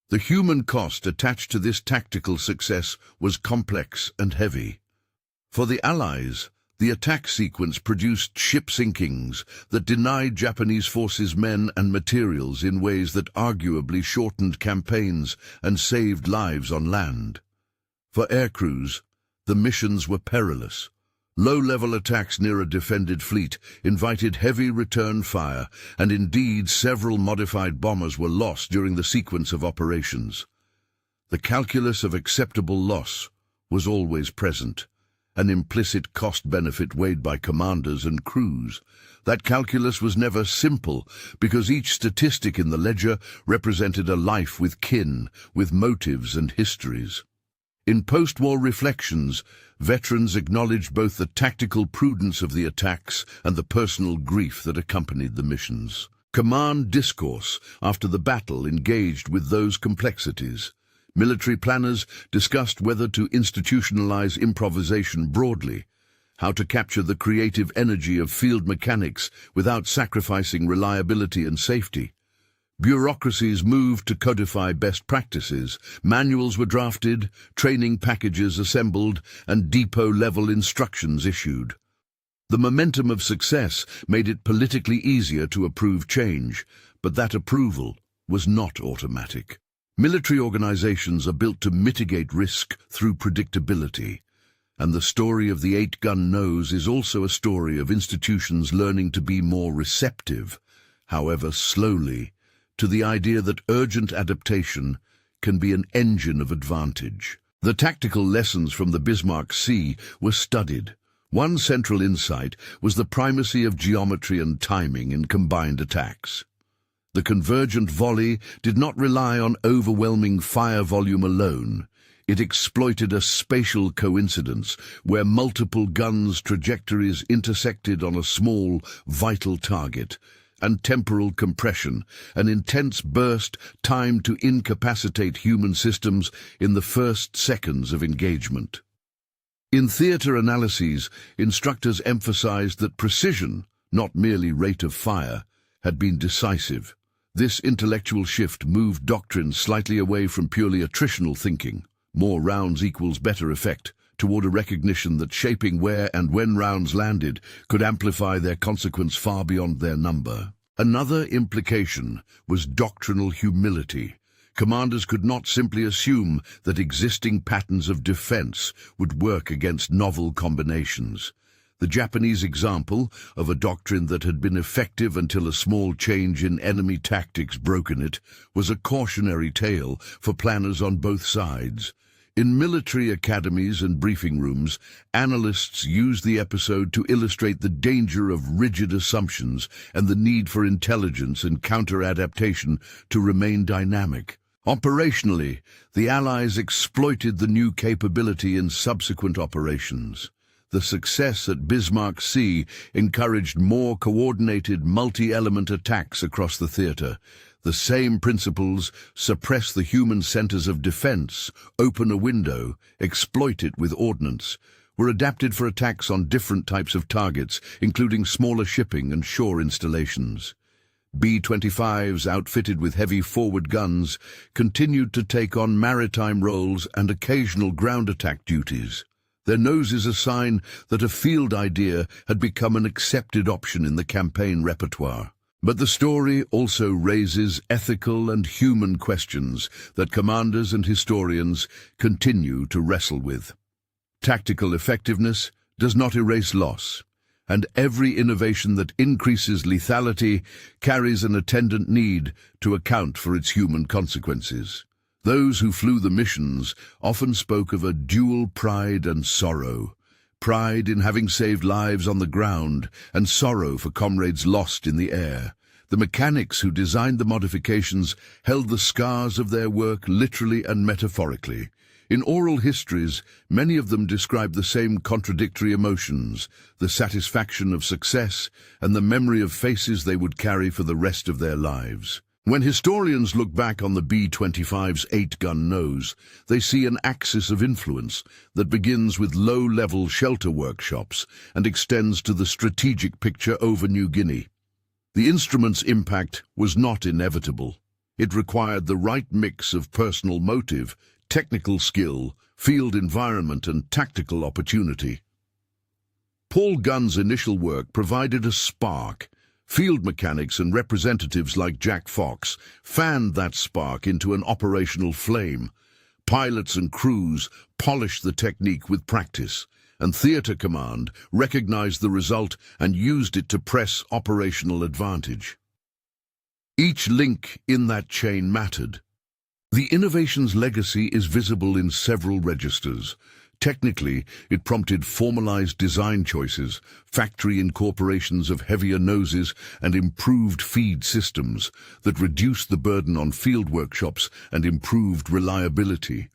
The human cost attached to this tactical success was complex and heavy. For the Allies, the attack sequence produced ship sinkings that denied Japanese forces men and materials in ways that arguably shortened campaigns and saved lives on land. For aircrews, the missions were perilous. Low-level attacks near a defended fleet invited heavy return fire, and indeed several modified bombers were lost during the sequence of operations. The calculus of acceptable loss was always present, an implicit cost-benefit weighed by commanders and crews. That calculus was never simple, because each statistic in the ledger represented a life with kin, with motives and histories. In post-war reflections, veterans acknowledged both the tactical prudence of the attacks and the personal grief that accompanied the missions. Command discourse after the battle engaged with those complexities. Military planners discussed whether to institutionalize improvisation broadly, how to capture the creative energy of field mechanics without sacrificing reliability and safety. Bureaucracies moved to codify best practices. Manuals were drafted, training packages assembled, and depot-level instructions issued. The momentum of success made it politically easier to approve change, but that approval was not automatic. Military organizations are built to mitigate risk through predictability, and the story of the 8-gun nose is also a story of institutions learning to be more receptive, however slowly, to the idea that urgent adaptation can be an engine of advantage. The tactical lessons from the Bismarck Sea were studied. One central insight was the primacy of geometry and timing in combined attacks. The convergent volley did not rely on overwhelming fire volume alone. It exploited a spatial coincidence where multiple guns' trajectories intersected on a small, vital target, and temporal compression, an intense burst timed to incapacitate human systems in the first seconds of engagement. In theater analyses, instructors emphasized that precision, not merely rate of fire, had been decisive. This intellectual shift moved doctrine slightly away from purely attritional thinking, more rounds equals better effect, toward a recognition that shaping where and when rounds landed could amplify their consequence far beyond their number. Another implication was doctrinal humility. Commanders could not simply assume that existing patterns of defense would work against novel combinations. The Japanese example of a doctrine that had been effective until a small change in enemy tactics broken it was a cautionary tale for planners on both sides. In military academies and briefing rooms, analysts used the episode to illustrate the danger of rigid assumptions and the need for intelligence and counter-adaptation to remain dynamic. Operationally, the Allies exploited the new capability in subsequent operations. The success at Bismarck Sea encouraged more coordinated multi-element attacks across the theater. The same principles: suppress the human centers of defense, open a window, exploit it with ordnance, were adapted for attacks on different types of targets, including smaller shipping and shore installations. B-25's, outfitted with heavy forward guns, continued to take on maritime roles and occasional ground attack duties. Their nose is a sign that a field idea had become an accepted option in the campaign repertoire. But the story also raises ethical and human questions that commanders and historians continue to wrestle with. Tactical effectiveness does not erase loss, and every innovation that increases lethality carries an attendant need to account for its human consequences. Those who flew the missions often spoke of a dual pride and sorrow. Pride in having saved lives on the ground, and sorrow for comrades lost in the air. The mechanics who designed the modifications held the scars of their work literally and metaphorically. In oral histories, many of them describe the same contradictory emotions, the satisfaction of success and the memory of faces they would carry for the rest of their lives. When historians look back on the B-25's 8-gun nose, they see an axis of influence that begins with low-level shelter workshops and extends to the strategic picture over New Guinea. The instrument's impact was not inevitable. It required the right mix of personal motive, technical skill, field environment, and tactical opportunity. Paul Gunn's initial work provided a spark. Field mechanics and representatives like Jack Fox fanned that spark into an operational flame. Pilots and crews polished the technique with practice, and theater command recognized the result and used it to press operational advantage. Each link in that chain mattered. The innovation's legacy is visible in several registers. Technically, it prompted formalized design choices, factory incorporations of heavier noses, and improved feed systems that reduced the burden on field workshops and improved reliability.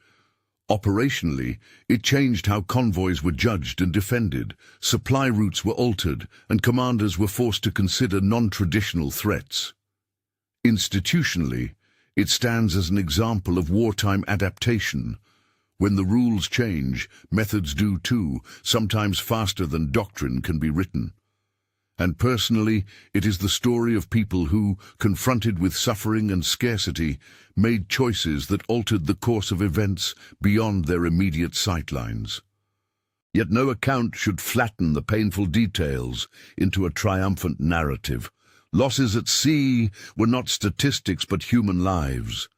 Operationally, it changed how convoys were judged and defended, supply routes were altered, and commanders were forced to consider non-traditional threats. Institutionally, it stands as an example of wartime adaptation. When the rules change, methods do too, sometimes faster than doctrine can be written. And personally, it is the story of people who, confronted with suffering and scarcity, made choices that altered the course of events beyond their immediate sightlines. Yet no account should flatten the painful details into a triumphant narrative. Losses at sea were not statistics but human lives.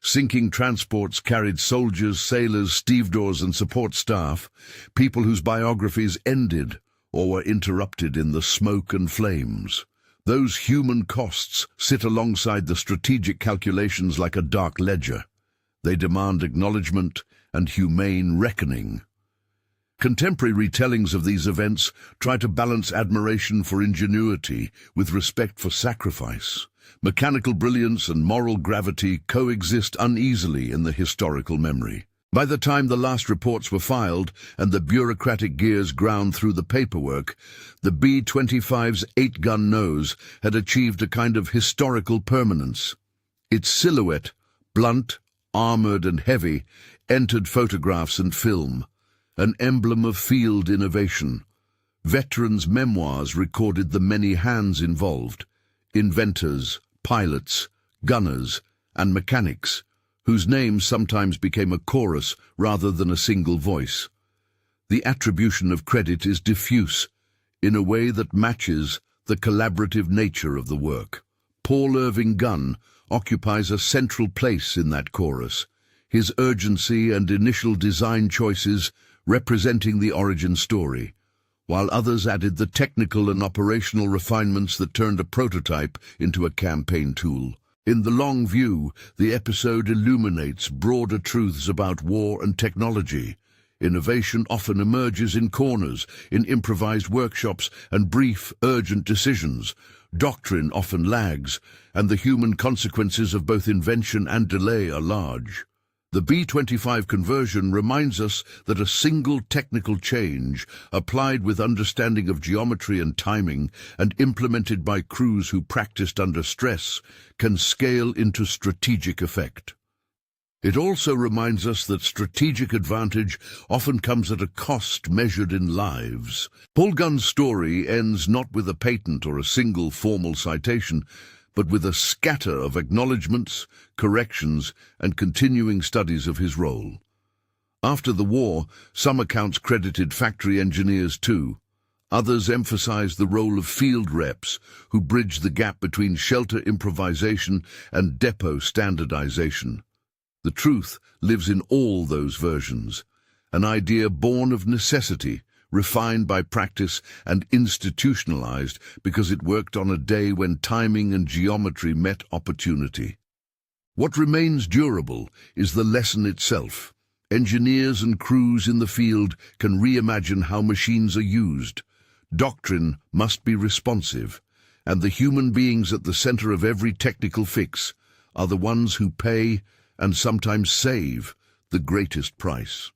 Sinking transports carried soldiers, sailors, stevedores and support staff, people whose biographies ended or were interrupted in the smoke and flames. Those human costs sit alongside the strategic calculations like a dark ledger. They demand acknowledgement and humane reckoning. Contemporary retellings of these events try to balance admiration for ingenuity with respect for sacrifice. Mechanical brilliance and moral gravity coexist uneasily in the historical memory. By the time the last reports were filed and the bureaucratic gears ground through the paperwork, the B-25's 8-gun nose had achieved a kind of historical permanence. Its silhouette, blunt, armored and heavy, entered photographs and film, an emblem of field innovation. Veterans' memoirs recorded the many hands involved, inventors, pilots, gunners, and mechanics, whose names sometimes became a chorus rather than a single voice. The attribution of credit is diffuse, in a way that matches the collaborative nature of the work. Paul Irving Gunn occupies a central place in that chorus, his urgency and initial design choices representing the origin story, while others added the technical and operational refinements that turned a prototype into a campaign tool. In the long view, the episode illuminates broader truths about war and technology. Innovation often emerges in corners, in improvised workshops and brief, urgent decisions. Doctrine often lags, and the human consequences of both invention and delay are large. The B-25 conversion reminds us that a single technical change, applied with understanding of geometry and timing, and implemented by crews who practiced under stress, can scale into strategic effect. It also reminds us that strategic advantage often comes at a cost measured in lives. Paul Gunn's story ends not with a patent or a single formal citation, but with a scatter of acknowledgements, corrections, and continuing studies of his role. After the war, some accounts credited factory engineers too. Others emphasized the role of field reps, who bridged the gap between shelter improvisation and depot standardization. The truth lives in all those versions, an idea born of necessity, refined by practice and institutionalized because it worked on a day when timing and geometry met opportunity. What remains durable is the lesson itself. Engineers and crews in the field can reimagine how machines are used. Doctrine must be responsive, and the human beings at the center of every technical fix are the ones who pay and sometimes save the greatest price.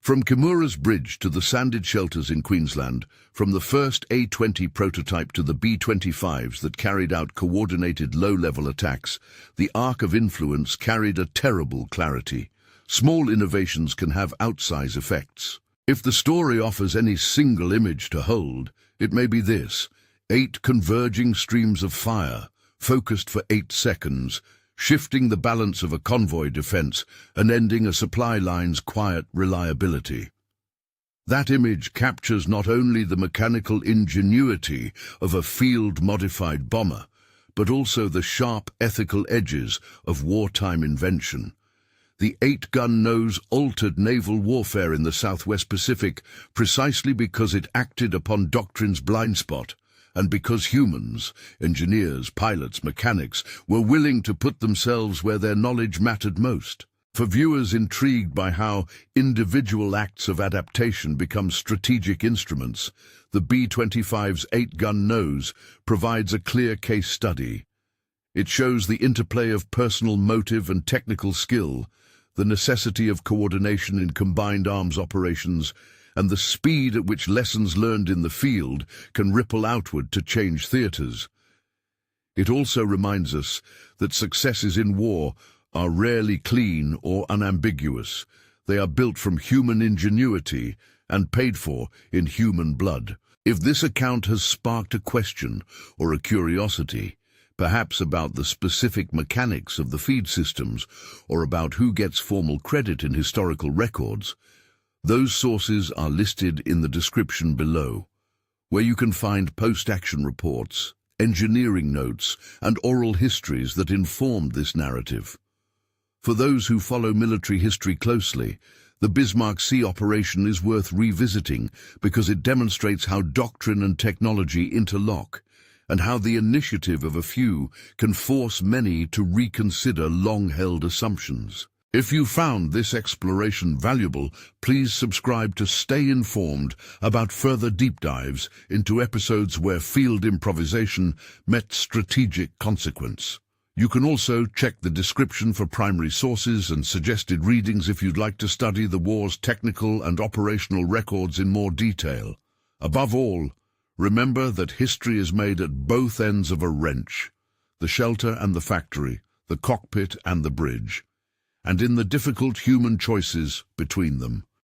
From Kimura's bridge to the sanded shelters in Queensland, from the first A-20 prototype to the B-25's that carried out coordinated low-level attacks, the arc of influence carried a terrible clarity. Small innovations can have outsize effects. If the story offers any single image to hold, it may be this: 8 converging streams of fire, focused for 8 seconds, shifting the balance of a convoy defense and ending a supply line's quiet reliability. That image captures not only the mechanical ingenuity of a field-modified bomber, but also the sharp ethical edges of wartime invention. The 8-gun nose altered naval warfare in the Southwest Pacific precisely because it acted upon doctrine's blind spot, and because humans, engineers, pilots, mechanics, were willing to put themselves where their knowledge mattered most. For viewers intrigued by how individual acts of adaptation become strategic instruments, the B-25's 8-gun nose provides a clear case study. It shows the interplay of personal motive and technical skill, the necessity of coordination in combined arms operations, and the speed at which lessons learned in the field can ripple outward to change theaters. It also reminds us that successes in war are rarely clean or unambiguous. They are built from human ingenuity and paid for in human blood. If this account has sparked a question or a curiosity, perhaps about the specific mechanics of the feed systems or about who gets formal credit in historical records, those sources are listed in the description below, where you can find post-action reports, engineering notes, and oral histories that informed this narrative. For those who follow military history closely, the Bismarck Sea operation is worth revisiting because it demonstrates how doctrine and technology interlock, and how the initiative of a few can force many to reconsider long-held assumptions. If you found this exploration valuable, please subscribe to stay informed about further deep dives into episodes where field improvisation met strategic consequence. You can also check the description for primary sources and suggested readings if you'd like to study the war's technical and operational records in more detail. Above all, remember that history is made at both ends of a wrench, the shelter and the factory, the cockpit and the bridge, and in the difficult human choices between them.